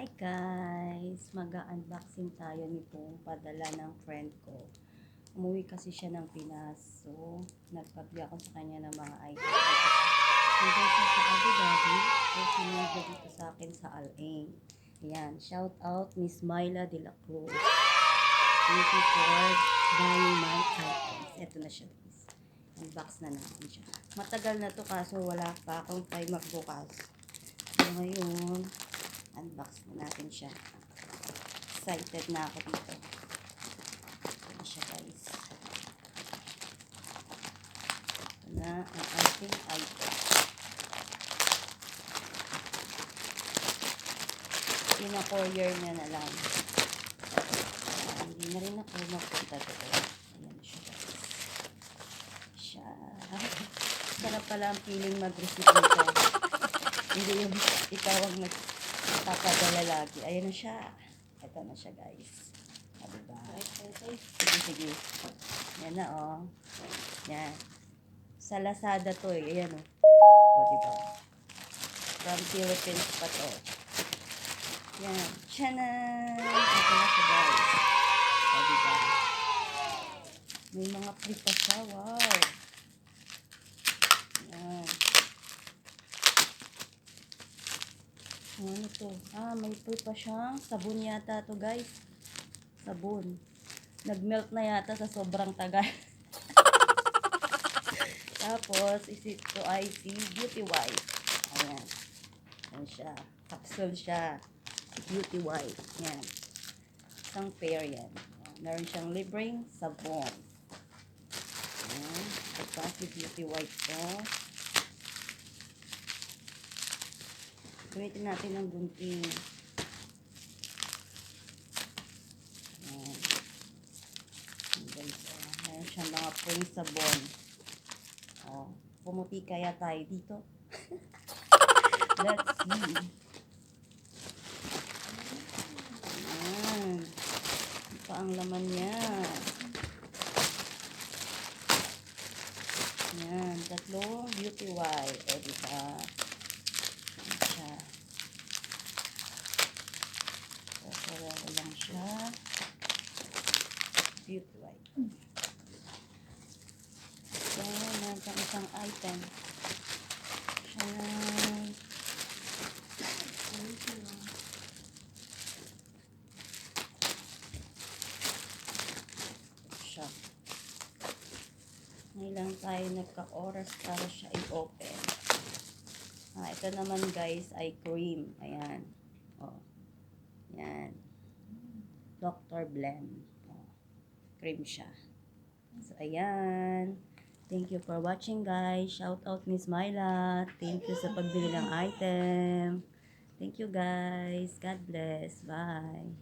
Hi guys! Mag-unboxing tayo nitong padala ng friend ko. Umuwi kasi siya ng Pinas. So, nagpabili ako sa kanya ng mga items. Hanggang siya sa Abu Dhabi. So, sinunod dito sa akin sa Al-Ain. Ayan. Shout out Miss Myla de la Cruz. Thank you for buying my items. Ito na siya guys. Unbox na natin siya. Matagal na to kaso wala pa akong time magbukas. So, ngayon, unbox na natin siya. Excited na ako dito. Ito na siya guys. Ito na ang ating item. Pina-courier niya na lang. Hindi na rin ako magpunta dito. Ayan siya guys. Siya. Sarap pala ang feeling mag-receive nito. Hindi yung ikaw ang nagpapadala lagi. Ayan na siya. Ito na siya guys. Diba? Sige, sige. Yan na oh. Yan. Sa Lazada to eh. Ayan oh. O diba? From Philippines pa to. Yan. Tiyanan! Ito na siya guys. O diba? May mga free pa siya. Wow! Yan. Ano to? May free pa siyang sabon yata to guys. Sabon. Nag-melt na yata sa sobrang tagal. Tapos, ito ay si Beauty White. Ayan. Ayan siya. Capsule siya. Beauty White. Ayan. Isang pair yan. Ayan. Meron siyang libreng sabon. Ayan. Ito si Beauty White to. Gamitin natin ng gunting. Ayan. Meron siyang mga free sabon. Pumuti kaya tayo dito. Let's see. Ayan. Ito pa ang laman niya. Ayan. Tatlong Beauty White. O diba? Ayan siya. Sasaraw lang siya. Beauty White. So, meron pang isang item. Ayan. Siya. Ngayon lang tayo nagka-oras para siya i-open. Ito naman guys ay cream. Ayan. Oh. Ayan. Dr. Blend. Oh. Cream siya. So, ayan. Thank you for watching guys. Shout out Miss Myla. Thank you sa pagbili ng item. Thank you guys. God bless. Bye.